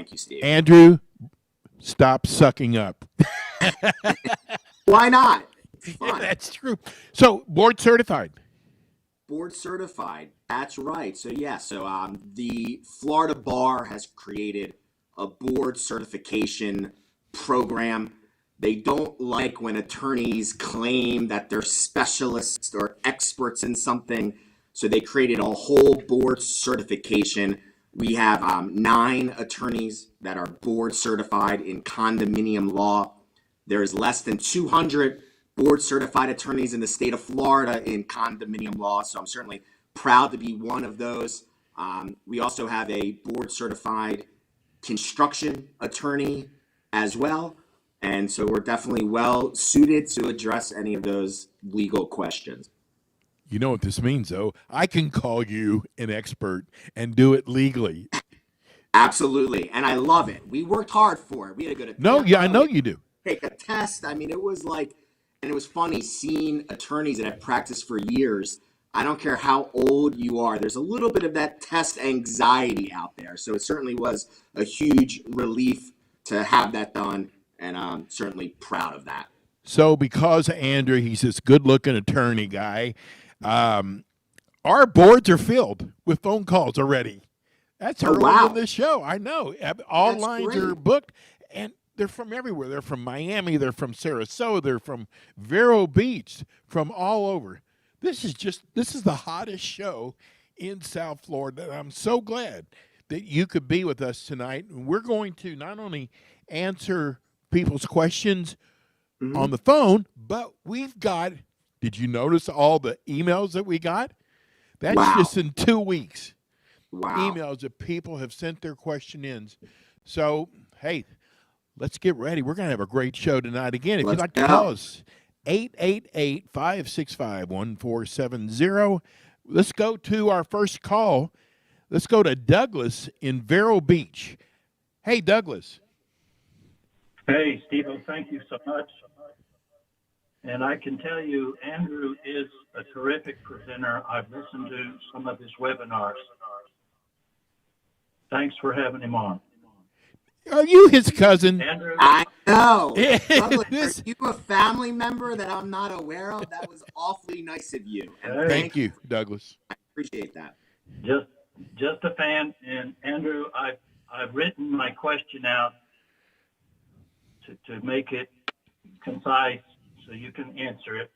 Thank you, Steve. Andrew, stop sucking up. Why not? It's fun. That's true. So, board certified. Board certified. That's right. So the Florida Bar has created a board certification program. They don't like when attorneys claim that they're specialists or experts in something. So they created a whole board certification. We have 9 attorneys that are board certified in condominium law. There's less than 200 board certified attorneys in the state of Florida in condominium law. So I'm certainly proud to be one of those. We also have a board certified construction attorney as well. And so we're definitely well suited to address any of those legal questions. You know what this means, though? I can call you an expert and do it legally. Absolutely. And I love it. We worked hard for it. We had to go to No, yeah, I know you do. take a test. I mean, it was like, and it was funny seeing attorneys that have practiced for years. I don't care how old you are. There's a little bit of that test anxiety out there. So it certainly was a huge relief to have that done. And I'm certainly proud of that. So, because Andrew, he's this good-looking attorney guy, our boards are filled with phone calls already. That's early in the show. I know. All That's lines great. are booked, and they're from everywhere. They're from Miami. They're from Sarasota. They're from Vero Beach, from all over. This is the hottest show in South Florida. I'm so glad that you could be with us tonight. And we're going to not only answer people's questions on the phone, but we've got, did you notice all the emails that we got? That's just in 2 weeks. Emails that people have sent their question in. So, hey, let's get ready. We're going to have a great show tonight. Again, if you'd like to call us, 888-565-1470. Let's go to our first call. Let's go to Douglas in Vero Beach. Hey, Douglas. Hey, Steve, thank you so much. And I can tell you, Andrew is a terrific presenter. I've listened to some of his webinars. Thanks for having him on. Are you his cousin? Andrew? I know. Douglas, are you a family member that I'm not aware of? That was awfully nice of you. And thank you, Douglas. I appreciate that. Just a fan. And Andrew, I've written my question out to make it concise so you can answer it.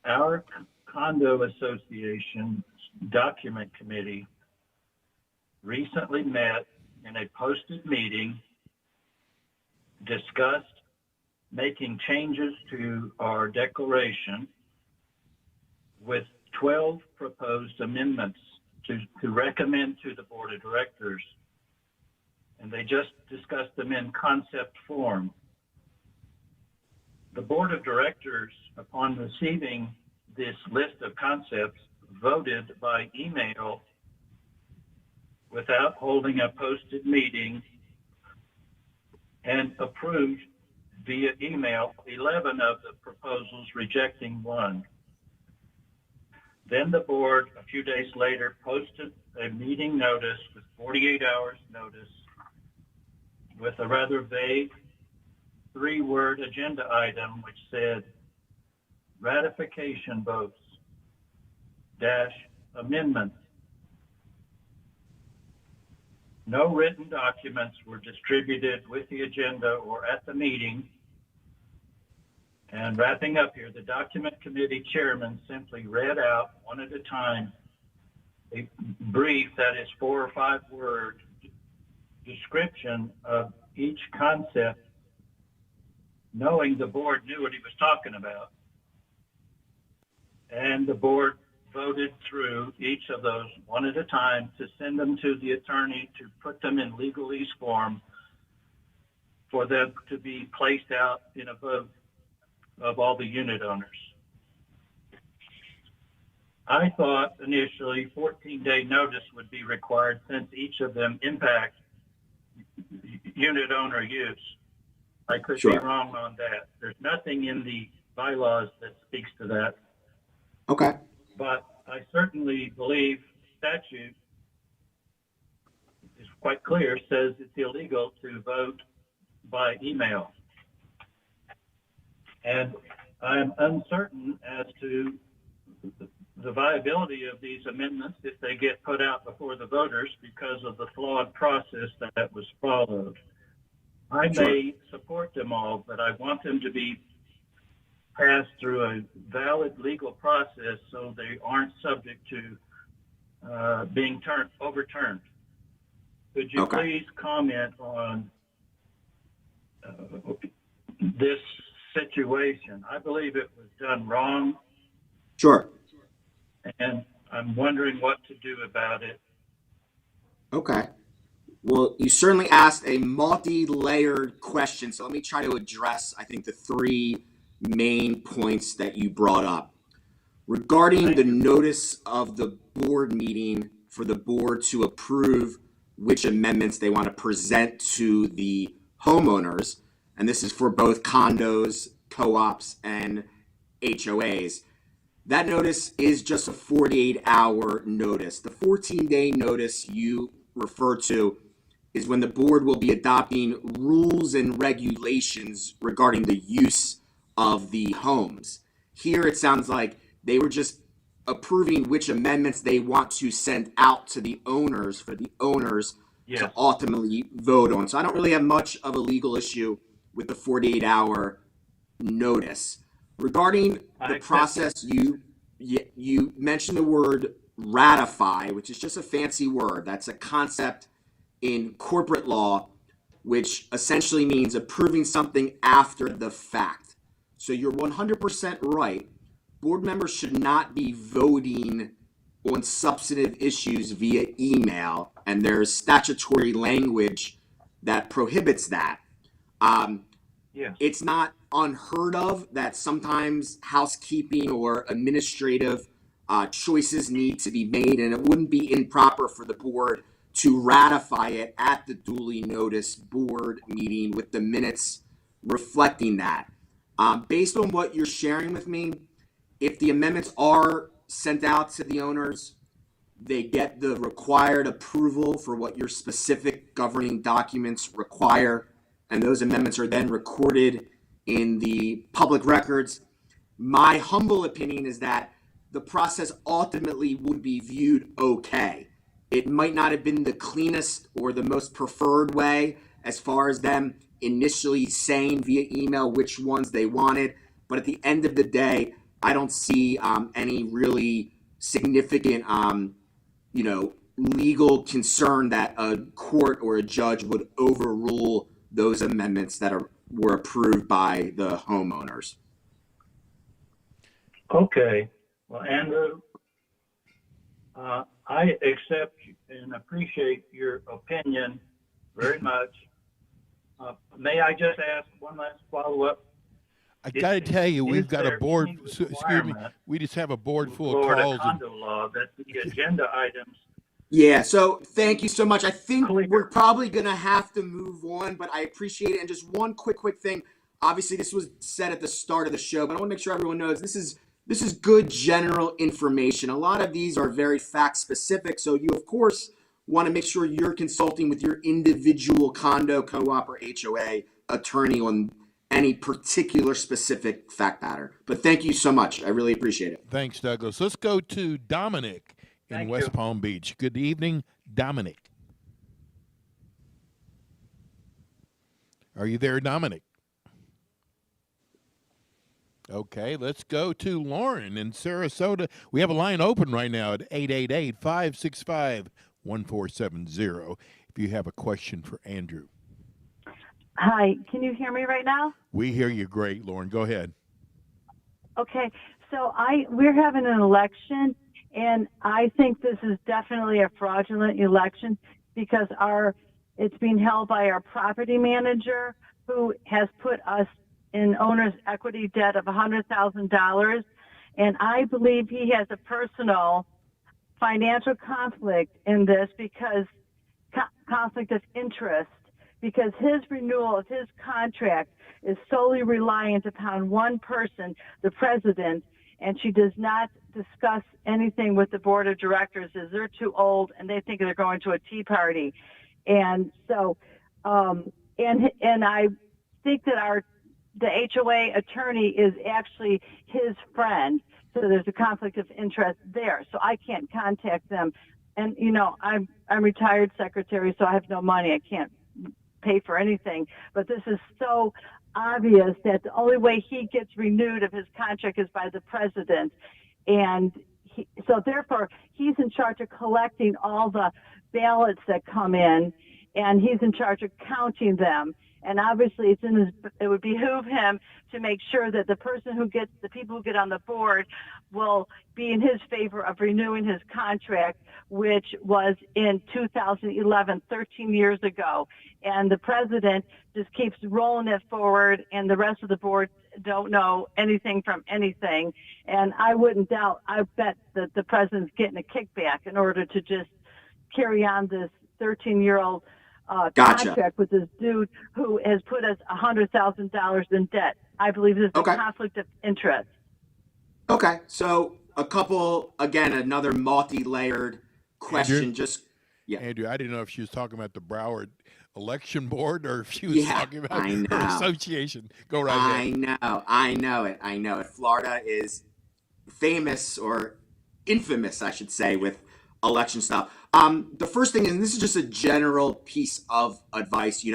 Our condo association document committee recently met in a posted meeting, discussed making changes to our declaration with 12 proposed amendments to recommend to the board of directors. And they just discussed them in concept form. The board of directors, upon receiving this list of concepts, voted by email without holding a posted meeting and approved via email 11 of the proposals, rejecting 1. Then the board, a few days later, posted a meeting notice with 48 hours notice with a rather vague 3-word agenda item which said ratification votes - amendments. No written documents were distributed with the agenda or at the meeting. And wrapping up here, the document committee chairman simply read out one at a time a brief that is 4 or 5 word description of each concept, knowing the board knew what he was talking about. And the board voted through each of those one at a time to send them to the attorney to put them in legalese form for them to be placed out in a vote of all the unit owners. I thought initially 14-day notice would be required since each of them impact unit owner use. I could be wrong on that. There's nothing in the bylaws that speaks to that. Okay. But I certainly believe statute quite clear, says it's illegal to vote by email. And I'm uncertain as to the viability of these amendments if they get put out before the voters because of the flawed process that was followed. I may support them all, but I want them to be passed through a valid legal process so they aren't subject to being overturned. Could you please comment on this situation? I believe it was done wrong. Sure. And I'm wondering what to do about it. Okay. Well, you certainly asked a multi-layered question, so let me try to address, I think, the three main points that you brought up. Regarding the notice of the board meeting for the board to approve which amendments they want to present to the homeowners, and this is for both condos, co-ops, and HOAs, that notice is just a 48-hour notice. The 14-day notice you refer to is when the board will be adopting rules and regulations regarding the use of the homes. Here it sounds like they were just approving which amendments they want to send out to the owners for the owners to ultimately vote on. So I don't really have much of a legal issue with the 48-hour notice. Regarding the process, you mentioned the word ratify, which is just a fancy word. That's a concept in corporate law, which essentially means approving something after the fact. So you're 100% right. Board members should not be voting on substantive issues via email, and there's statutory language that prohibits that. It's not unheard of that sometimes housekeeping or administrative choices need to be made, and it wouldn't be improper for the board to ratify it at the duly noticed board meeting with the minutes reflecting that. Based on what you're sharing with me, if the amendments are sent out to the owners, they get the required approval for what your specific governing documents require, and those amendments are then recorded in the public records. My humble opinion is that the process ultimately would be viewed okay. It might not have been the cleanest or the most preferred way as far as them initially saying via email which ones they wanted, but at the end of the day, I don't see any really significant legal concern that a court or a judge would overrule those amendments that were approved by the homeowners. Okay. Well, Andrew, I accept and appreciate your opinion very much. May I just ask one last follow-up? I got to tell you, we've got a board. Excuse me. We just have a board full of calls. Condo law that the agenda items. Yeah. So thank you so much. I think we're probably going to have to move on, but I appreciate it. And just one quick thing. Obviously, this was said at the start of the show, but I want to make sure everyone knows this is good general information. A lot of these are very fact specific, so you of course want to make sure you're consulting with your individual condo, co-op, or HOA attorney on any particular specific fact pattern. But thank you so much. I really appreciate it. Thanks, Douglas. Let's go to Dominic in West Palm Beach. Good evening, Dominic. Are you there, Dominic? Okay, let's go to Lauren in Sarasota. We have a line open right now at 888-565-1470 if you have a question for Andrew. Hi, can you hear me right now? We hear you great, Lauren. Go ahead. Okay, so we're having an election, and I think this is definitely a fraudulent election because it's being held by our property manager who has put us in owner's equity debt of $100,000, and I believe he has a personal financial conflict in this because conflict of interest, because his renewal of his contract is solely reliant upon one person, the president, and she does not discuss anything with the board of directors as they're too old and they think they're going to a tea party. And so, and I think that the HOA attorney is actually his friend. So there's a conflict of interest there. So I can't contact them. And, I'm retired secretary, so I have no money. I can't pay for anything. But this is so obvious that the only way he gets renewed of his contract is by the president. And so therefore, he's in charge of collecting all the ballots that come in, and he's in charge of counting them. And obviously, it would behoove him to make sure that the people who get on the board will be in his favor of renewing his contract, which was in 2011, 13 years ago. And the president just keeps rolling it forward, and the rest of the board don't know anything from anything. And I bet that the president's getting a kickback in order to just carry on this 13-year-old Gotcha. contract with this dude who has put us $100,000 in debt. I believe this is a conflict of interest. Okay, so another multi-layered question. Andrew, I didn't know if she was talking about the Broward election board or if she was talking about her association. Go right ahead. I know it. Florida is famous, or infamous, I should say, with election stuff. The first thing, and this is just a general piece of advice,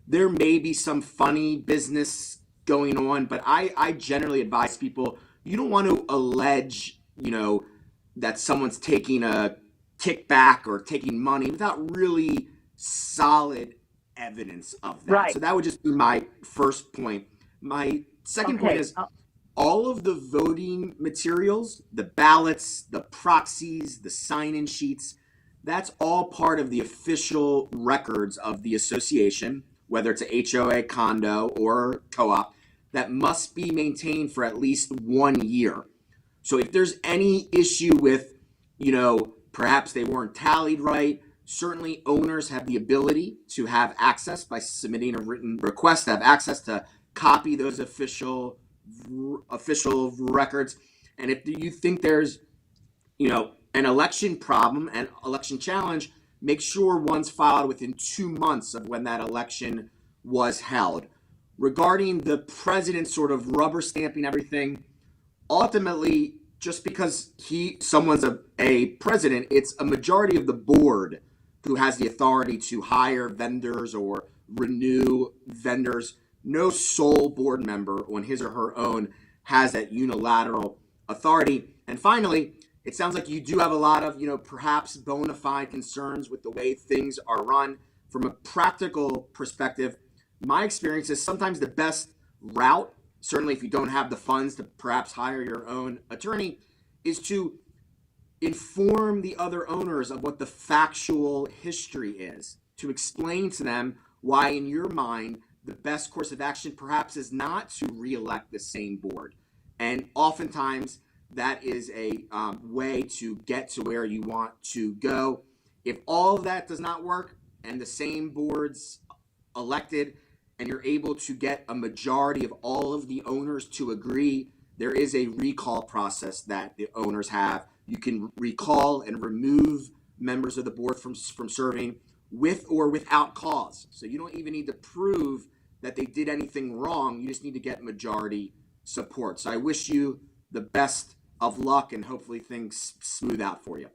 there may be some funny business going on, but I generally advise people, you don't want to allege, that someone's taking a kickback or taking money without really solid evidence of that. Right. So that would just be my first point. My second point is all of the voting materials, the ballots, the proxies, the sign-in sheets, that's all part of the official records of the association, whether it's a HOA, condo, or co-op, that must be maintained for at least 1 year. So if there's any issue with, perhaps they weren't tallied right, certainly owners have the ability to have access by submitting a written request to have access to copy those official records. And if you think there's, an election problem and election challenge, make sure one's filed within 2 months of when that election was held. Regarding the president sort of rubber stamping everything, ultimately, just because someone's a president, it's a majority of the board who has the authority to hire vendors or renew vendors. No sole board member on his or her own has that unilateral authority. And finally, it sounds like you do have a lot of, perhaps bona fide concerns with the way things are run. From a practical perspective, my experience is sometimes the best route, certainly if you don't have the funds to perhaps hire your own attorney, is to inform the other owners of what the factual history is, to explain to them why, in your mind, the best course of action perhaps is not to re-elect the same board. And oftentimes, that is a way to get to where you want to go. If all of that does not work and the same board's elected and you're able to get a majority of all of the owners to agree, there is a recall process that the owners have. You can recall and remove members of the board from serving with or without cause. So you don't even need to prove that they did anything wrong. You just need to get majority support. So I wish you the best of luck, and hopefully things smooth out for you.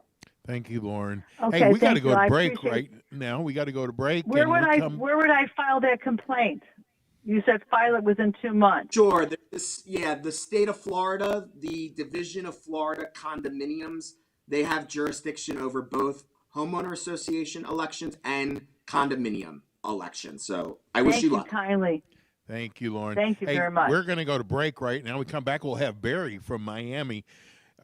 Thank you, Lauren. Okay, hey, we got to go I to break right now. We got to go to break. Where would I file that complaint? You said file it within 2 months. Sure. The state of Florida, the Division of Florida Condominiums, they have jurisdiction over both homeowner association elections and condominium elections. So I wish you luck. Thank you kindly. Thank you, Lauren. Thank you very much. We're going to go to break right now. We come back, we'll have Barry from Miami.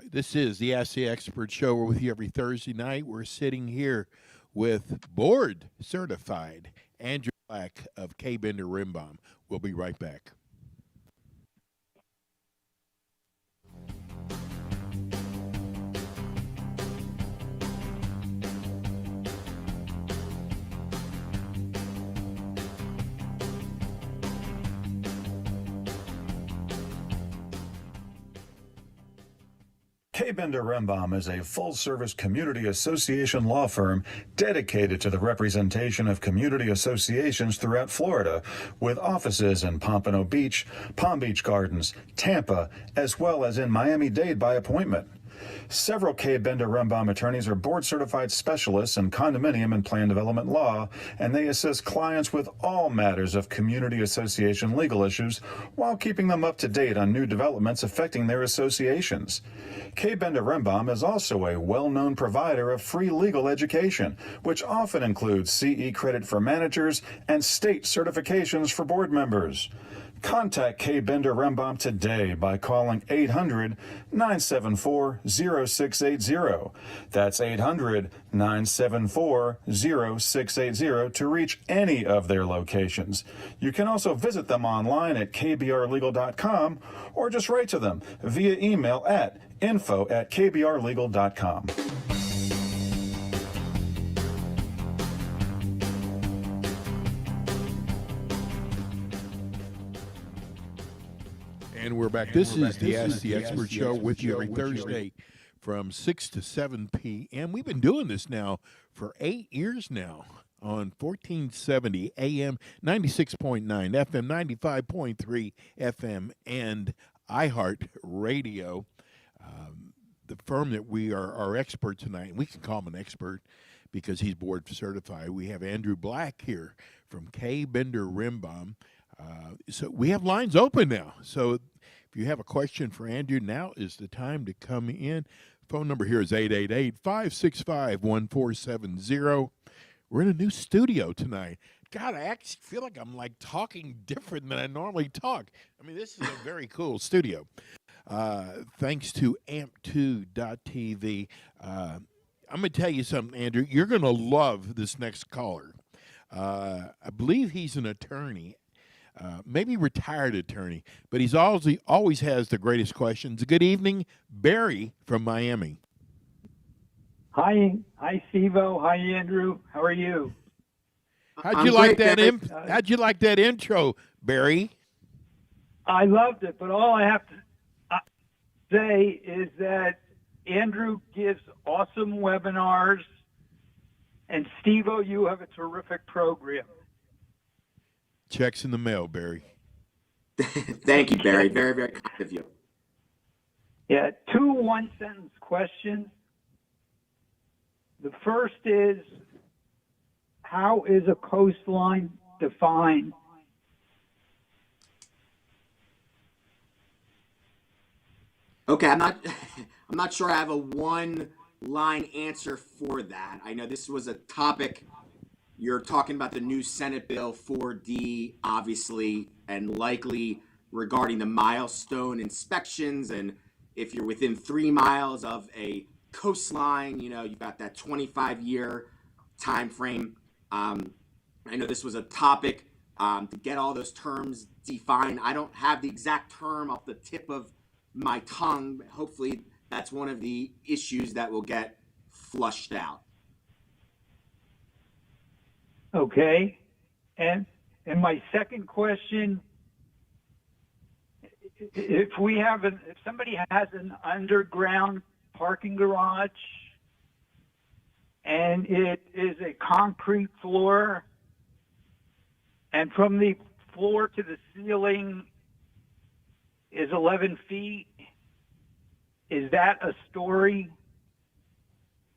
This is the Ask the Expert Show. We're with you every Thursday night. We're sitting here with board certified Andrew Black of Kaye Rembaum. We'll be right back. Kaye Rembaum is a full-service community association law firm dedicated to the representation of community associations throughout Florida, with offices in Pompano Beach, Palm Beach Gardens, Tampa, as well as in Miami-Dade by appointment. Several Kaye Rembaum attorneys are board-certified specialists in condominium and plan development law, and they assist clients with all matters of community association legal issues while keeping them up to date on new developments affecting their associations. Kaye Rembaum is also a well-known provider of free legal education, which often includes CE credit for managers and state certifications for board members. Contact Kaye Rembaum today by calling 800-974-0680. That's 800-974-0680 to reach any of their locations. You can also visit them online at kbrlegal.com or just write to them via email at info@kbrlegal.com. And we're back. This is the Ask the Expert Show with you every Thursday from 6 to 7 p.m. We've been doing this now for 8 years now on 1470 AM, 96.9 FM, 95.3 FM, and iHeart Radio. The firm that we are our expert tonight, and we can call him an expert because he's board certified. We have Andrew Black here from Kaye Rembaum. So we have lines open now. So if you have a question for Andrew, now is the time to come in. Phone number here is 888-565-1470. We're in a new studio tonight. God, I actually feel like I'm like talking different than I normally talk. I mean, this is a very cool studio. Thanks to amp2.tv. I'm going to tell you something, Andrew. You're going to love this next caller. I believe he's an attorney. Maybe retired attorney, but he's always has the greatest questions. Good evening, Barry from Miami. Hi, Stevo. Hi, Andrew. How are you? How'd you like that intro, Barry? I loved it, but all I have to say is that Andrew gives awesome webinars, and Stevo, you have a terrific program. Checks in the mail, Barry. Thank you, Barry. Very, very kind of you. Yeah, 2 one-sentence questions. The first is, how is a coastline defined? Okay, I'm not sure I have a one-line answer for that. I know this was a topic. You're talking about the new Senate Bill 4D, obviously, and likely regarding the milestone inspections. And if you're within 3 miles of a coastline, you've got that 25-year time frame. I know this was a topic to get all those terms defined. I don't have the exact term off the tip of my tongue. Hopefully, that's one of the issues that will get flushed out. Okay, and my second question: if somebody has an underground parking garage and it is a concrete floor, and from the floor to the ceiling is 11 feet, is that a story?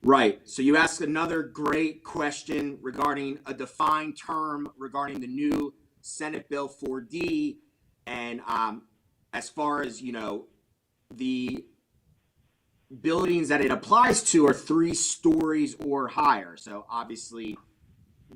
Right. So you asked another great question regarding a defined term regarding the new Senate Bill 4D. And as far as, the buildings that it applies to are 3 stories or higher. So obviously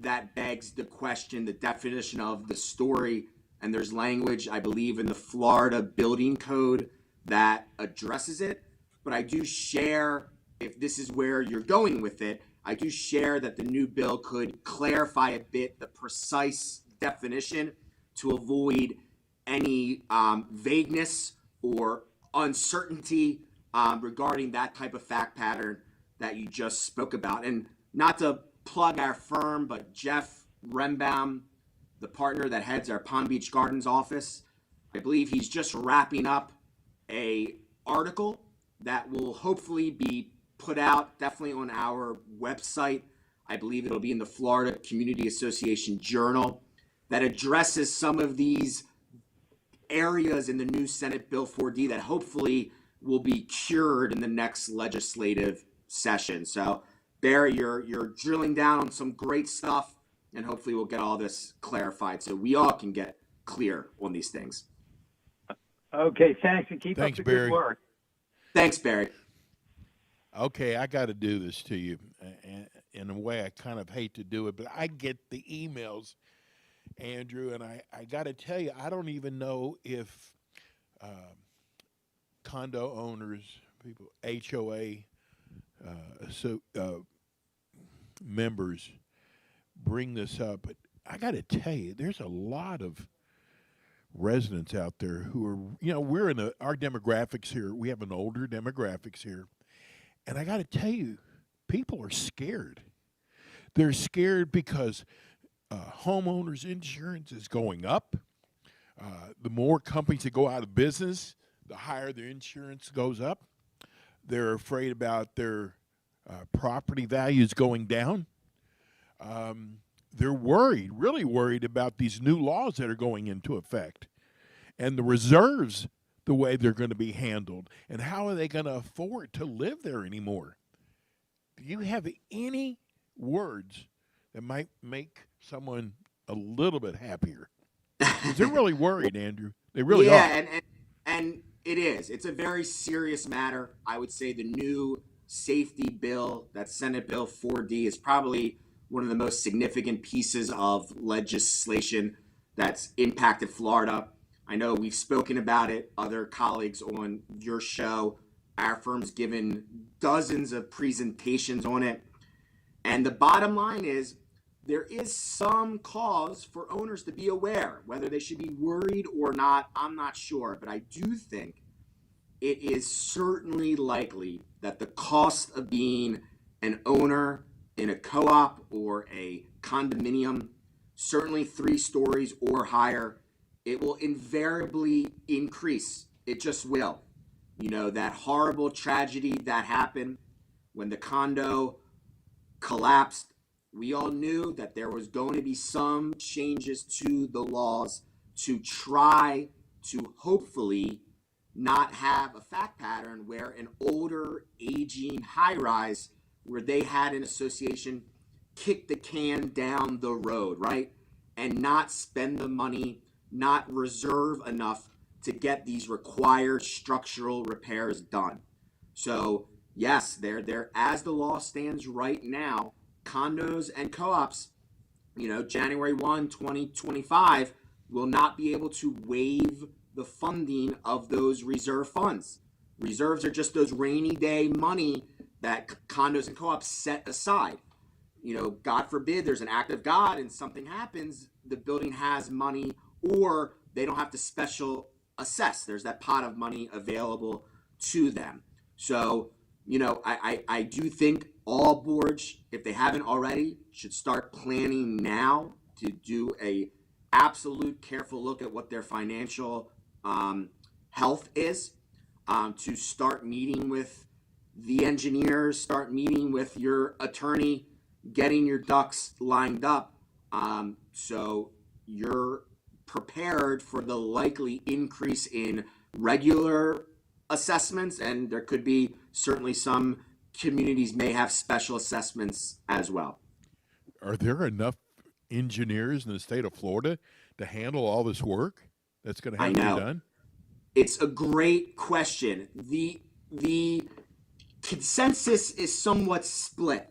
that begs the question, the definition of the story. And there's language, I believe, in the Florida Building Code that addresses it. But I do share, if this is where you're going with it, I do share that the new bill could clarify a bit the precise definition to avoid any vagueness or uncertainty regarding that type of fact pattern that you just spoke about. And not to plug our firm, but Jeff Rembaum, the partner that heads our Palm Beach Gardens office, I believe he's just wrapping up a article that will hopefully be put out definitely on our website. I believe it'll be in the Florida Community Association Journal, that addresses some of these areas in the new Senate Bill 4D that hopefully will be cured in the next legislative session. So Barry, you're drilling down on some great stuff, and hopefully we'll get all this clarified so we all can get clear on these things. Okay, thanks, and keep Thanks, up the Barry. good work. Thanks, Barry. Okay, I got to do this to you. In a way, I kind of hate to do it, but I get the emails, Andrew, and I got to tell you, I don't even know if condo owners, people, HOA members bring this up. But I got to tell you, there's a lot of residents out there who are, we're in our demographics here. We have an older demographics here. And I got to tell you, people are scared. They're scared because homeowners insurance is going up. The more companies that go out of business, the higher their insurance goes up. They're afraid about their property values going down. They're worried, really worried about these new laws that are going into effect and the reserves, the way they're going to be handled, and how are they going to afford to live there anymore. Do you have any words that might make someone a little bit happier? Because they're really worried, Andrew. They really are. Yeah, and it is. It's a very serious matter. I would say the new safety bill, that Senate Bill 4D, is probably one of the most significant pieces of legislation that's impacted Florida. I know we've spoken about it, other colleagues on your show. Our firm's given dozens of presentations on it. And the bottom line is there is some cause for owners to be aware. Whether they should be worried or not, I'm not sure. But I do think it is certainly likely that the cost of being an owner in a co-op or a condominium, certainly 3 stories or higher, it will invariably increase. It just will. That horrible tragedy that happened when the condo collapsed, we all knew that there was going to be some changes to the laws to try to hopefully not have a fact pattern where an older, aging high-rise, where they had an association kick the can down the road, right? And not spend the money, not reserve enough to get these required structural repairs done. So yes, they're as the law stands right now, condos and co-ops, January 1, 2025, will not be able to waive the funding of those reserve funds. Reserves are just those rainy day money that condos and co-ops set aside. God forbid there's an act of God and something happens, the building has money, or they don't have to special assess. There's that pot of money available to them. So, I do think all boards, if they haven't already, should start planning now to do a absolute careful look at what their financial health is, to start meeting with the engineers, start meeting with your attorney, getting your ducks lined up, so you're prepared for the likely increase in regular assessments, and there could be certainly some communities may have special assessments as well. Are there enough engineers in the state of Florida to handle all this work that's going to have to be done? It's a great question. The consensus is somewhat split.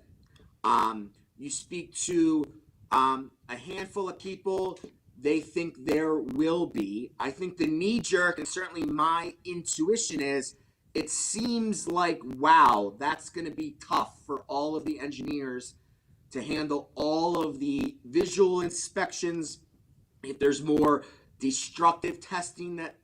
You speak to a handful of people, they think there will be. I think the knee jerk, and certainly my intuition is, it seems like, wow, that's going to be tough for all of the engineers to handle all of the visual inspections. If there's more destructive testing that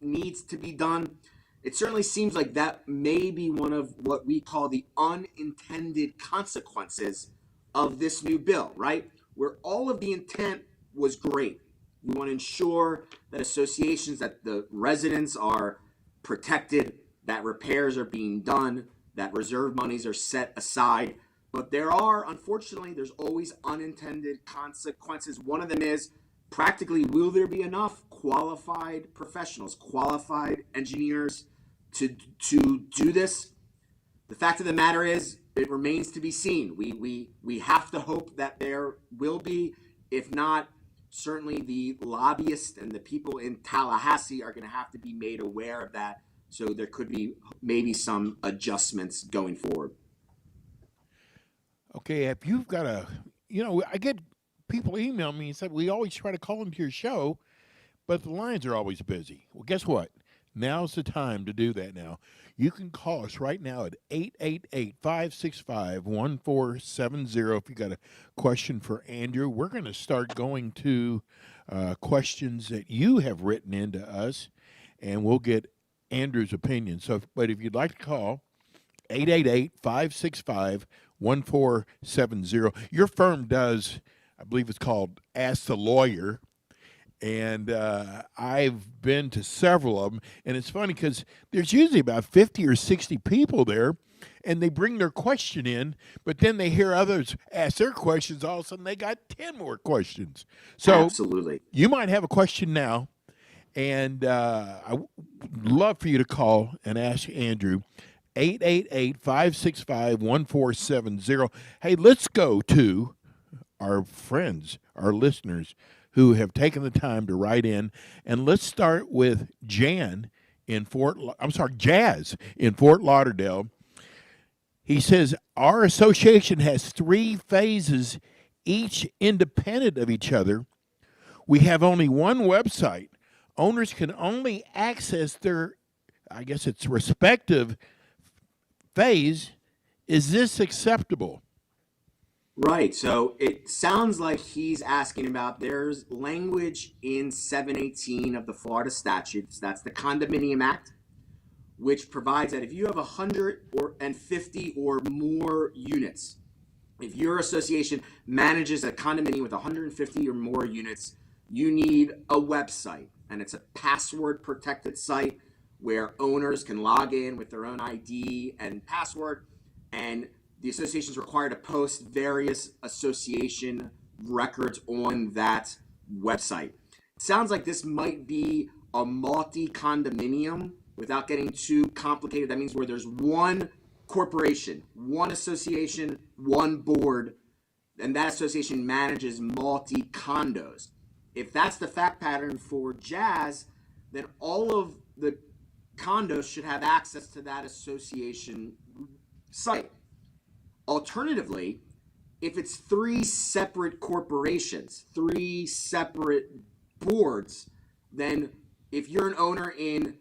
needs to be done, it certainly seems like that may be one of what we call the unintended consequences of this new bill, right? Where all of the intent was great. We want to ensure that associations, that the residents are protected. that repairs are being done, that reserve monies are set aside. But there are, unfortunately, there's always unintended consequences. One of them is practically, will there be enough qualified professionals, qualified engineers to do this? The fact of the matter is, it remains to be seen. We have to hope that there will be. If not, certainly the lobbyists and the people in Tallahassee are going to have to be made aware of that. So there could be maybe some adjustments going forward. Okay, if you've got I get people email me and say, we always try to call into your show, but the lines are always busy. Well, guess what? Now's the time to do that now. You can call us right now at 888-565-1470 if you got a question for Andrew. We're going to start going to questions that you have written into us, and we'll get Andrew's opinion. But if you'd like to call, 888-565-1470. Your firm does, I believe it's called Ask the Lawyer, and I've been to several of them, and it's funny because there's usually about 50 or 60 people there, and they bring their question in, but then they hear others ask their questions. All of a sudden, they got 10 more questions. So absolutely, you might have a question now, and I would love for you to call and ask Andrew. 888-565-1470. Hey, let's go to our friends, our listeners who have taken the time to write in, and let's start with Jazz in Fort Lauderdale. He says, our association has 3 phases, each independent of each other. We have only one website. Owners can only access their, I guess it's respective phase. Is this acceptable? Right. So it sounds like he's asking about, there's language in 718 of the Florida statutes, that's the Condominium Act, which provides that if you have 150 or more units, if your association manages a condominium with 150 or more units, you need a website, and it's a password protected site where owners can log in with their own ID and password, and the association is required to post various association records on that website. It sounds like this might be a multi-condominium. Without getting too complicated, that means where there's one corporation, one association, one board, and that association manages multi-condos. If that's the fact pattern for Jazz, then all of the condos should have access to that association site. Alternatively, if it's 3 separate corporations, 3 separate boards, then if you're an owner in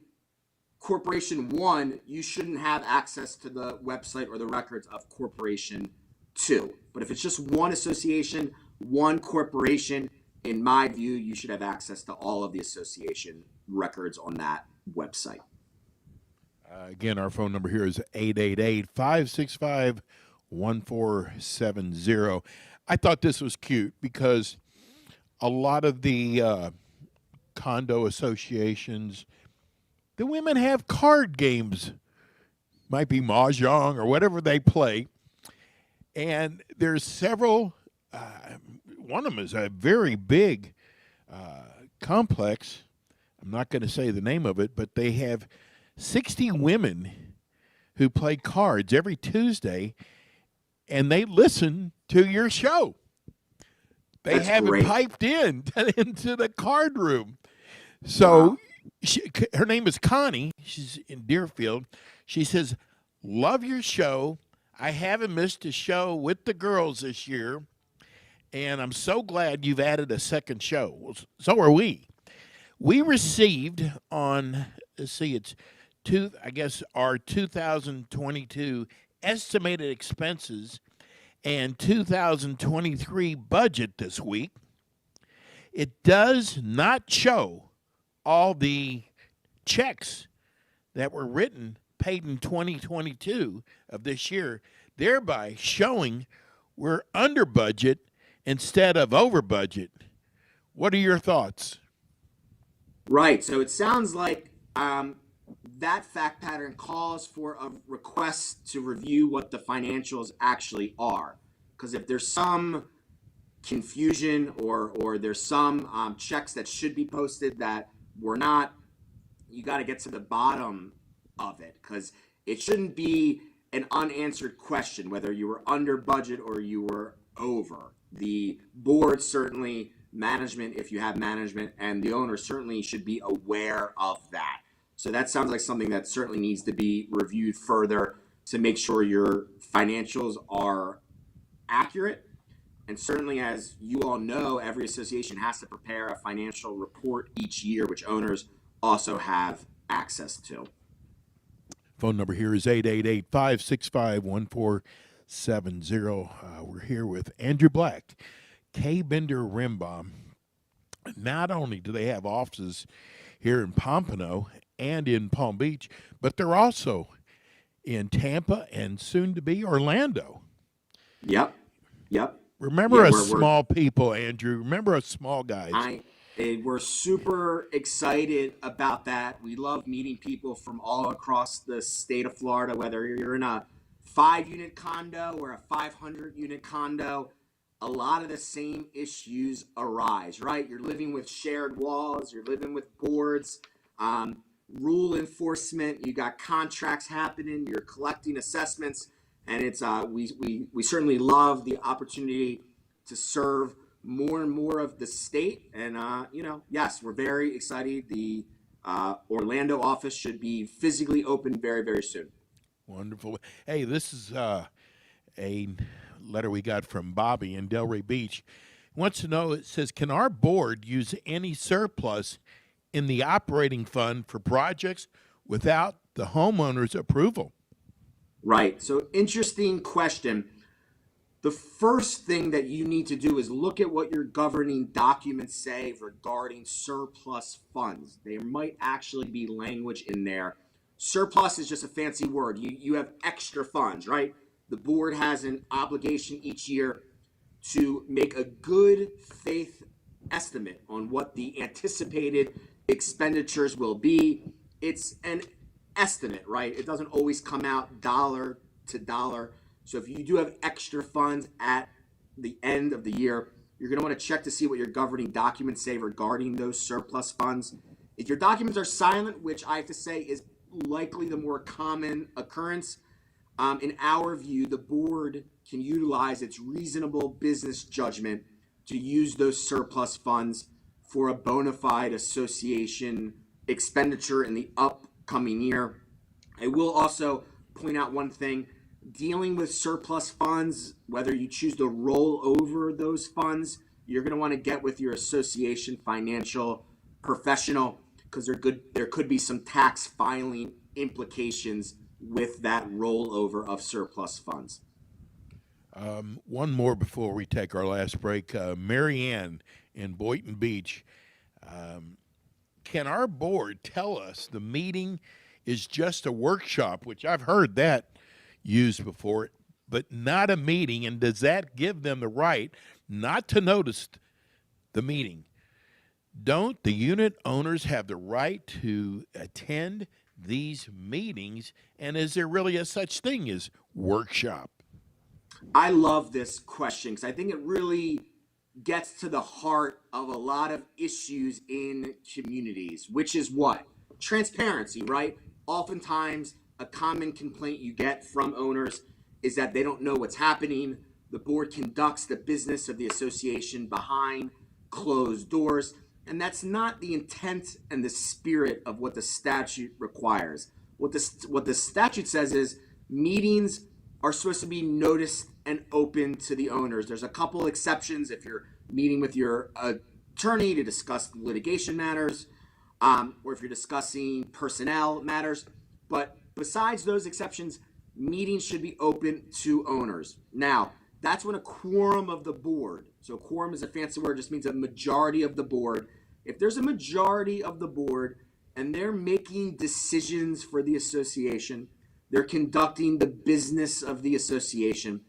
Corporation 1, you shouldn't have access to the website or the records of Corporation 2. But if it's just one association, one corporation, in my view, you should have access to all of the association records on that website. Again, our phone number here is 888-565-1470. I thought this was cute because a lot of the condo associations, the women have card games, might be mahjong or whatever they play, and there's several. One of them is a very big complex. I'm not going to say the name of it, but they have 60 women who play cards every Tuesday, and they listen to your show. They That's have great. it piped in into the card room. So her name is Connie. She's in Deerfield. She says, love your show. I haven't missed a show with the girls this year, and I'm so glad you've added a second show. Well, so are we. We received on, let's see, our 2022 estimated expenses and 2023 budget this week. It does not show all the checks that were paid in 2022 of this year, thereby showing we're under budget instead of over budget. What are your thoughts? Right. So it sounds like that fact pattern calls for a request to review what the financials actually are. Because if there's some confusion or there's some checks that should be posted that were not, you got to get to the bottom of it, because it shouldn't be an unanswered question whether you were under budget or you were over. The board, certainly management, if you have management, and the owner certainly should be aware of that. So that sounds like something that certainly needs to be reviewed further to make sure your financials are accurate. And certainly, as you all know, every association has to prepare a financial report each year, which owners also have access to. Phone number here is 888-565-1470. We're here with Andrew Black, Kaye Bender Rembaum. Not only do they have offices here in Pompano and in Palm Beach, but they're also in Tampa and soon to be Orlando. Yep. Remember us small people, Andrew. Remember us small guys. We're super excited about that. We love meeting people from all across the state of Florida, whether you're in a 5-unit condo or a 500-unit condo. A lot of the same issues arise, right? You're living with shared walls, you're living with boards, rule enforcement, you got contracts happening, you're collecting assessments, and it's we certainly love the opportunity to serve more and more of the state. And yes, we're very excited. The Orlando office should be physically open very, very soon. Wonderful. Hey, this is a letter we got from Bobby in Delray Beach. He wants to know, it says, can our board use any surplus in the operating fund for projects without the homeowner's approval? Right. So interesting question. The first thing that you need to do is look at what your governing documents say regarding surplus funds. There might actually be language in there. Surplus is just a fancy word. You have extra funds, right? The board has an obligation each year to make a good faith estimate on what the anticipated expenditures will be. It's an estimate, right? It doesn't always come out dollar to dollar. So if you do have extra funds at the end of the year, you're going to want to check to see what your governing documents say regarding those surplus funds. If your documents are silent, which I have to say is likely the more common occurrence, in our view, the board can utilize its reasonable business judgment to use those surplus funds for a bona fide association expenditure in the upcoming year. I will also point out one thing. Dealing with surplus funds, whether you choose to roll over those funds, you're going to want to get with your association financial professional, because there could be some tax filing implications with that rollover of surplus funds. One more before we take our last break. Mary Ann in Boynton Beach. Can our board tell us the meeting is just a workshop, which I've heard that used before, but not a meeting, and does that give them the right not to notice the meeting? Don't the unit owners have the right to attend these meetings, and is there really a such thing as workshop? I love this question because I think it really gets to the heart of a lot of issues in communities, which is what? Transparency, right? Oftentimes, a common complaint you get from owners is that they don't know what's happening. The board conducts the business of the association behind closed doors, and that's not the intent and the spirit of what the statute requires. What the statute says is meetings are supposed to be noticed and open to the owners. There's a couple exceptions if you're meeting with your attorney to discuss litigation matters, or if you're discussing personnel matters. But besides those exceptions, meetings should be open to owners. Now, that's when a quorum of the board, so quorum is a fancy word, just means a majority of the board. If there's a majority of the board and they're making decisions for the association, they're conducting the business of the association,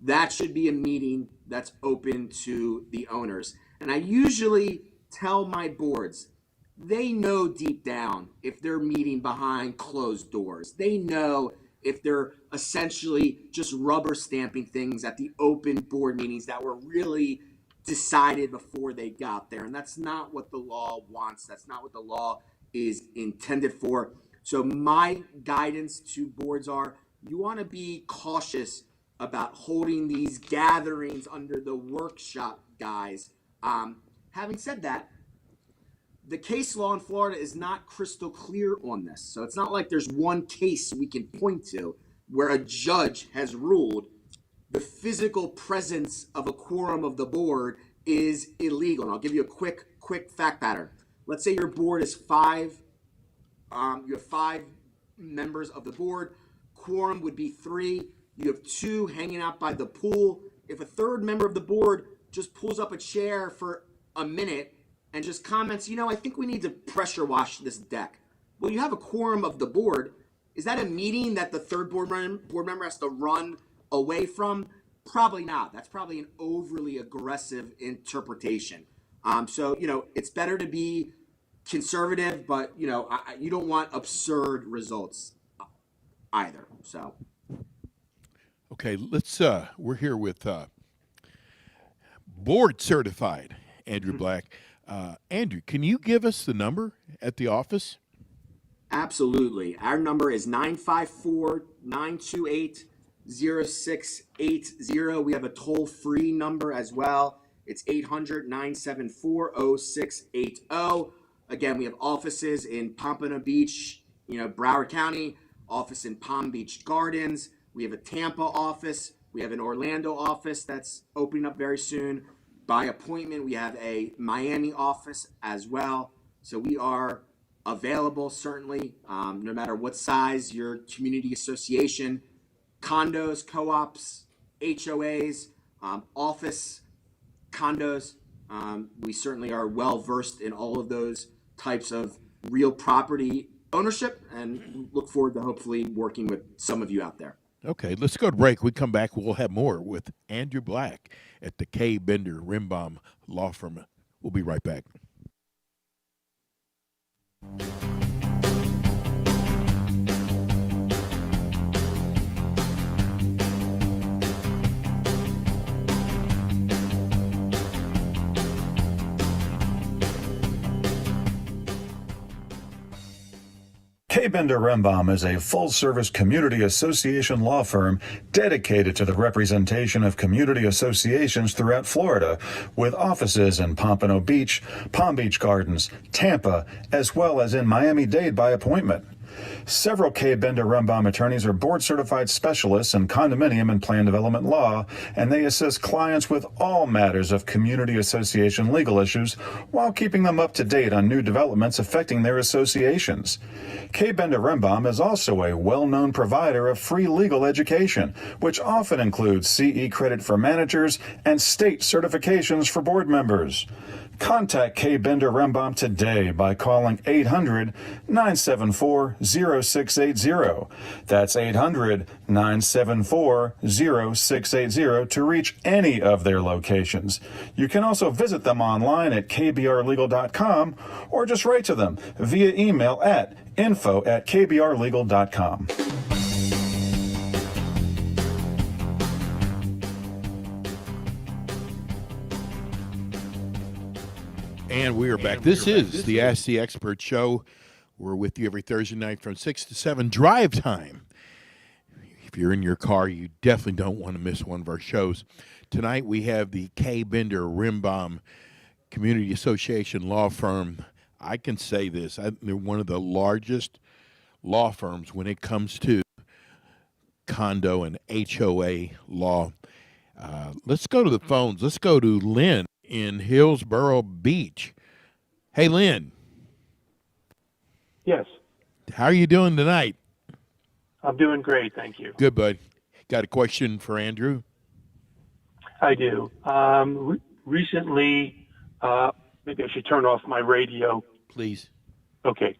that should be a meeting that's open to the owners. And I usually tell my boards, they know deep down if they're meeting behind closed doors. They know if they're essentially just rubber stamping things at the open board meetings that were really decided before they got there. And that's not what the law wants. That's not what the law is intended for. So my guidance to boards are you want to be cautious about holding these gatherings under the workshop guise. Having said that, the case law in Florida is not crystal clear on this. So it's not like there's one case we can point to where a judge has ruled the physical presence of a quorum of the board is illegal. And I'll give you a quick fact pattern. Let's say your board is five. You have 5 members of the board. Quorum would be 3. You have 2 hanging out by the pool. If a third member of the board just pulls up a chair for a minute and just comments, I think we need to pressure wash this deck. Well, you have a quorum of the board. Is that a meeting that the third board member has to run away from? Probably not. That's probably an overly aggressive interpretation. So, it's better to be conservative, but, you don't want absurd results either. So. Okay, let's, we're here with board certified Andrew Black. Andrew, can you give us the number at the office? Absolutely. Our number is 954-928-0680. We have a toll-free number as well. It's 800-974-0680. Again, we have offices in Pompano Beach, Broward County, office in Palm Beach Gardens. We have a Tampa office. We have an Orlando office that's opening up very soon. By appointment, we have a Miami office as well. So we are available, certainly, no matter what size your community association, condos, co-ops, HOAs, office, condos. We certainly are well versed in all of those types of real property ownership and look forward to hopefully working with some of you out there. Okay, let's go to break. We come back, we'll have more with Andrew Black at the Kaye Bender Rembaum Law Firm. We'll be right back. Kaye Bender Rembaum is a full-service community association law firm dedicated to the representation of community associations throughout Florida, with offices in Pompano Beach, Palm Beach Gardens, Tampa, as well as in Miami-Dade by appointment. Several Kaye Bender Rembaum attorneys are board-certified specialists in condominium and plan development law, and they assist clients with all matters of community association legal issues while keeping them up to date on new developments affecting their associations. Kaye Bender Rembaum is also a well-known provider of free legal education, which often includes CE credit for managers and state certifications for board members. Contact Kaye Bender Rembaum today by calling 800-974-0680. That's 800-974-0680 to reach any of their locations. You can also visit them online at kbrlegal.com or just write to them via email at info@kbrlegal.com. And we are back. This is the Ask the Expert show. We're with you every Thursday night from 6 to 7, drive time. If you're in your car, you definitely don't want to miss one of our shows. Tonight we have the Kaye Bender Rembaum Community Association law firm. I can say this. They're one of the largest law firms when it comes to condo and HOA law. Let's go to the phones. Let's go to Lynn in Hillsborough Beach. Hey, Lynn. Yes. How are you doing tonight? I'm doing great, thank you. Good, bud. Got a question for Andrew? I do. Recently, maybe I should turn off my radio. Please. Okay.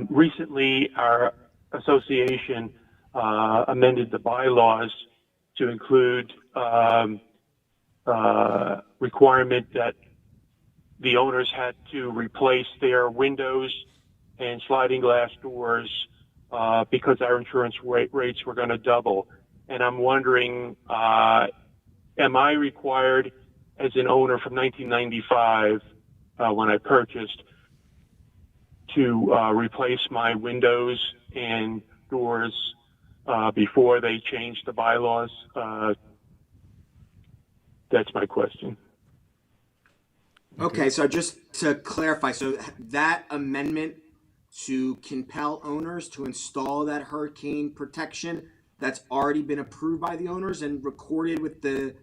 Recently, our association amended the bylaws to include requirement that the owners had to replace their windows and sliding glass doors because our insurance rates were going to double. And I'm wondering, am I required as an owner from 1995 when I purchased to replace my windows and doors before they changed the bylaws? That's my question. Okay, so just to clarify, so that amendment to compel owners to install that hurricane protection, that's already been approved by the owners and recorded with the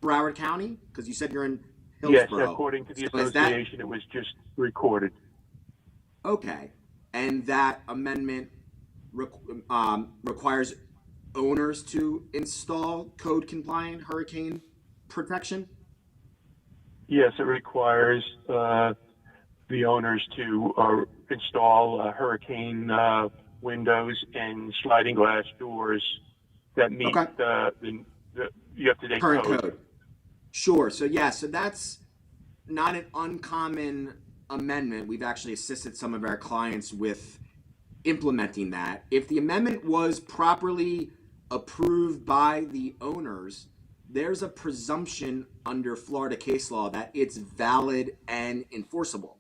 Broward County? Because you said you're in Yes, Hillsborough. according to the So is that association, it was just recorded. okay? And that amendment requires owners to install code compliant hurricane protection? Yes, it requires the owners to install hurricane windows and sliding glass doors that meet Okay. the up-to-date Current code. code. Sure. So yeah, so that's not an uncommon amendment. We've actually assisted some of our clients with implementing that. If the amendment was properly approved by the owners, there's a presumption under Florida case law that it's valid and enforceable.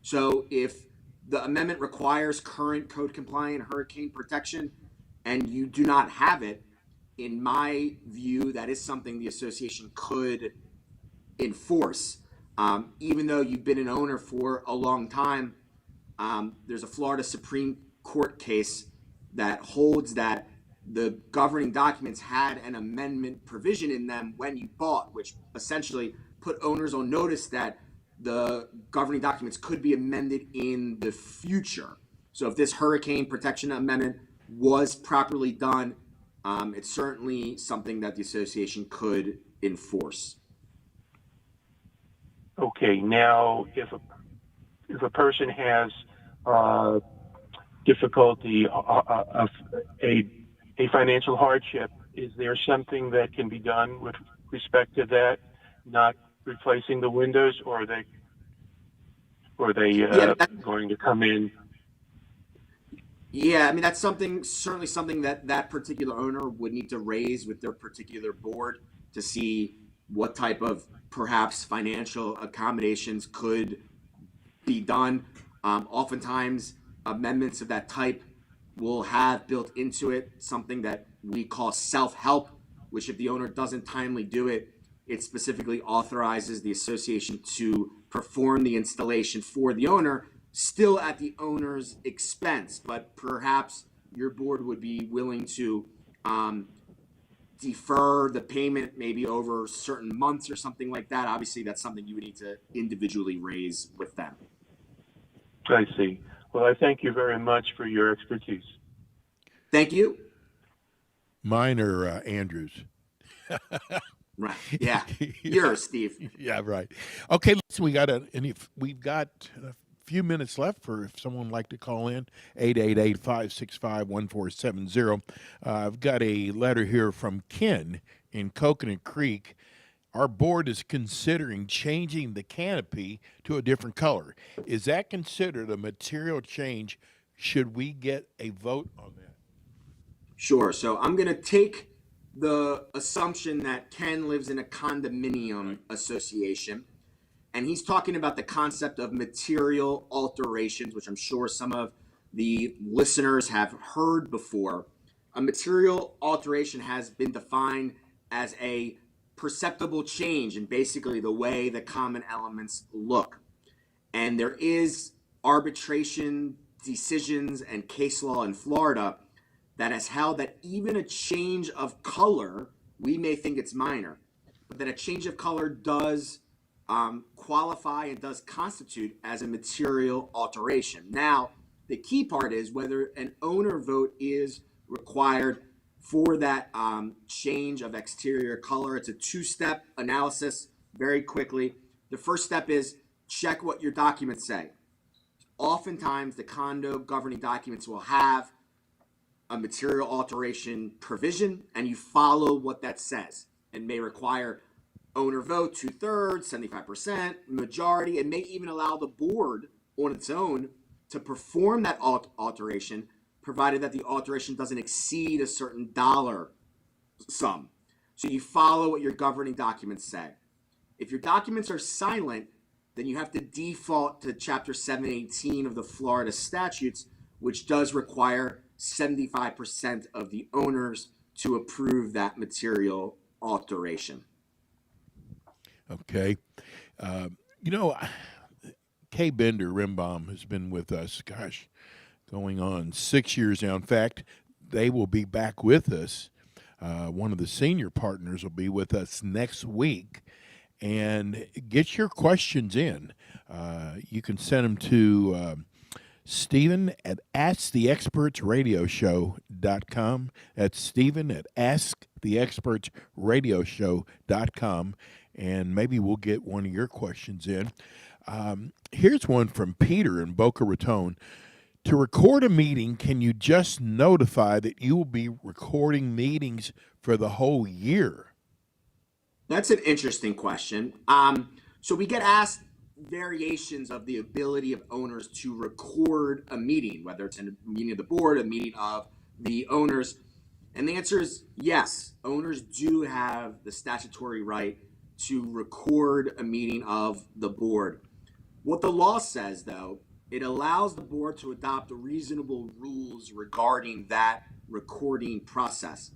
So if the amendment requires current code compliant hurricane protection and you do not have it, in my view, that is something the association could enforce. Even though you've been an owner for a long time, there's a Florida Supreme Court case that holds that the governing documents had an amendment provision in them when you bought, which essentially put owners on notice that the governing documents could be amended in the future. So if this hurricane protection amendment was properly done, it's certainly something that the association could enforce. Okay, now if a person has difficulty of a financial hardship, is there something that can be done with respect to that? Not replacing the windows, or are they going to come in? Yeah, I mean, that's certainly something that that particular owner would need to raise with their particular board to see what type of perhaps financial accommodations could be done. Oftentimes, amendments of that type will have built into it something that we call self-help, which if the owner doesn't timely do it, it specifically authorizes the association to perform the installation for the owner, still at the owner's expense. But perhaps your board would be willing to defer the payment maybe over certain months or something like that. Obviously, that's something you would need to individually raise with them. I see. Well, I thank you very much for your expertise. Thank you. Mine are Andrew's. Right. Yeah. Yours, Steve. Yeah, right. Okay, listen, we've got a few minutes left for if someone would like to call in, 888-565-1470. I've got a letter here from Ken in Coconut Creek. Our board is considering changing the canopy to a different color. Is that considered a material change? Should we get a vote on that? Sure. So I'm going to take the assumption that Ken lives in a condominium association, and he's talking about the concept of material alterations, which I'm sure some of the listeners have heard before. A material alteration has been defined as a perceptible change in basically the way the common elements look. And there is arbitration decisions and case law in Florida that has held that even a change of color, we may think it's minor, but that a change of color does qualify and does constitute as a material alteration. Now, the key part is whether an owner vote is required for that change of exterior color. It's a two-step analysis very quickly. The first step is check what your documents say. Oftentimes, the condo governing documents will have a material alteration provision, and you follow what that says. It may require owner vote, 2/3, 75%, majority. It may even allow the board on its own to perform that alteration, provided that the alteration doesn't exceed a certain dollar sum. So you follow what your governing documents say. If your documents are silent, then you have to default to Chapter 718 of the Florida statutes, which does require 75% of the owners to approve that material alteration. Okay. You know, Kaye Bender Rembaum has been with us, gosh, going on 6 years now. In fact, they will be back with us. One of the senior partners will be with us next week. And get your questions in. You can send them to Stephen at AskTheExpertsRadioShow.com. That's Stephen at AskTheExpertsRadioShow.com. And maybe we'll get one of your questions in. Here's one from Peter in Boca Raton. To record a meeting, can you just notify that you will be recording meetings for the whole year? That's an interesting question. So we get asked variations of the ability of owners to record a meeting, whether it's a meeting of the board, a meeting of the owners. And the answer is yes. Owners do have the statutory right to record a meeting of the board. What the law says, though, it allows the board to adopt reasonable rules regarding that recording process.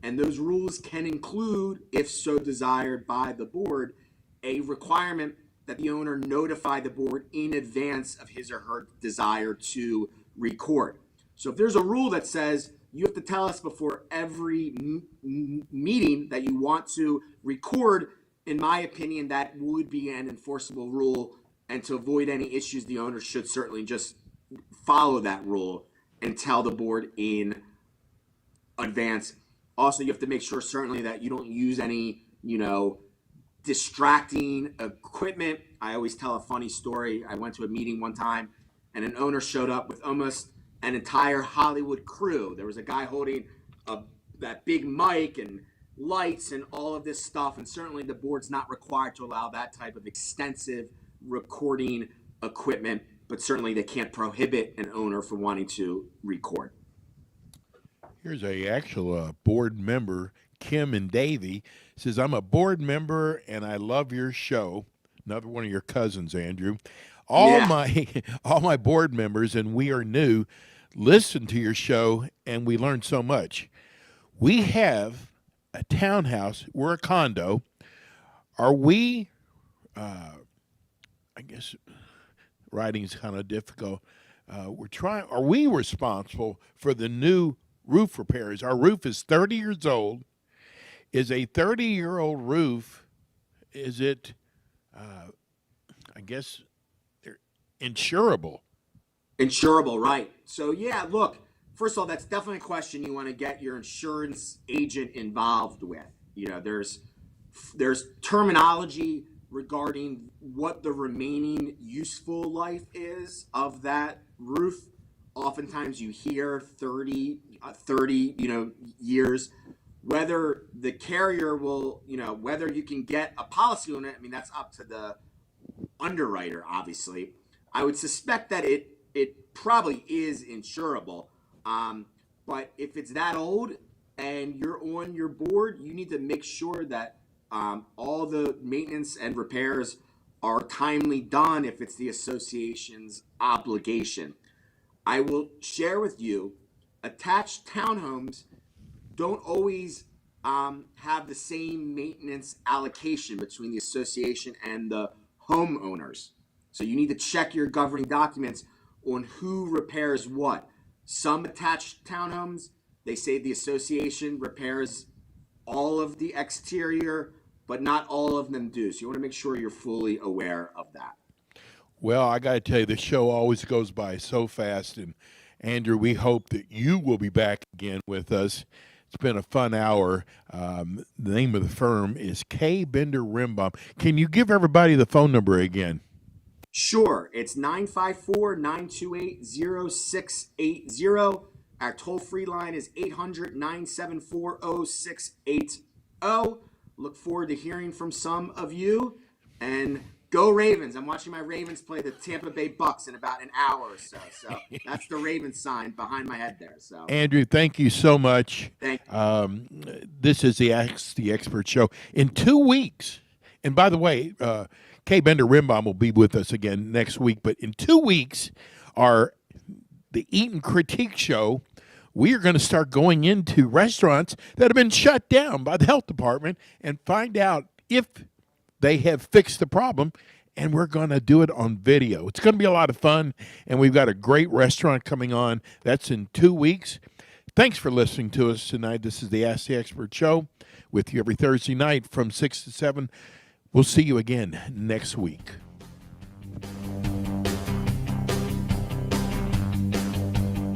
And those rules can include, if so desired by the board, a requirement that the owner notify the board in advance of his or her desire to record. So if there's a rule that says you have to tell us before every meeting that you want to record, in my opinion, that would be an enforceable rule. And to avoid any issues, the owner should certainly just follow that rule and tell the board in advance. Also, you have to make sure certainly that you don't use any, distracting equipment. I always tell a funny story. I went to a meeting one time and an owner showed up with almost an entire Hollywood crew. There was a guy holding that big mic and lights and all of this stuff. And certainly the board's not required to allow that type of extensive recording equipment, but certainly they can't prohibit an owner from wanting to record. Here's a actual board member, Kim and Davy, says, I'm a board member and I love your show. Another one of your cousins, Andrew. All my board members, and we are new, listen to your show and we learn so much. We have a townhouse. We're a condo. Are we, I guess writing is kind of difficult. Are we responsible for the new roof repairs? Our roof is 30 years old. Is a 30-year-old roof, is it, I guess, insurable? Insurable, right. So, yeah, look, first of all, that's definitely a question you want to get your insurance agent involved with. There's terminology regarding what the remaining useful life is of that roof. Oftentimes you hear 30 years. Whether the carrier will, whether you can get a policy on it, I mean, that's up to the underwriter, obviously. I would suspect that it probably is insurable. But if it's that old and you're on your board, you need to make sure that all the maintenance and repairs are timely done if it's the association's obligation. I will share with you, attached townhomes don't always have the same maintenance allocation between the association and the homeowners. So you need to check your governing documents on who repairs what. Some attached townhomes, they say the association repairs all of the exterior, but not all of them do. So you want to make sure you're fully aware of that. Well, I got to tell you, the show always goes by so fast. And Andrew, we hope that you will be back again with us. It's been a fun hour. The name of the firm is Kaye Bender Rembaum. Can you give everybody the phone number again? Sure. It's 954-928-0680. Our toll-free line is 800-974-0680. look forward to hearing from some of you. And go Ravens. I'm watching my Ravens play the Tampa Bay Bucks in about an hour or so. So that's the Ravens sign behind my head there. So Andrew, thank you so much. Thank you. This is the Ask the Expert show. In 2 weeks, and by the way, Kaye Bender Rembaum will be with us again next week, but in 2 weeks, the Eat and Critique show, we are going to start going into restaurants that have been shut down by the health department and find out if they have fixed the problem, and we're going to do it on video. It's going to be a lot of fun, and we've got a great restaurant coming on. That's in 2 weeks. Thanks for listening to us tonight. This is the Ask the Expert show with you every Thursday night from 6 to 7. We'll see you again next week.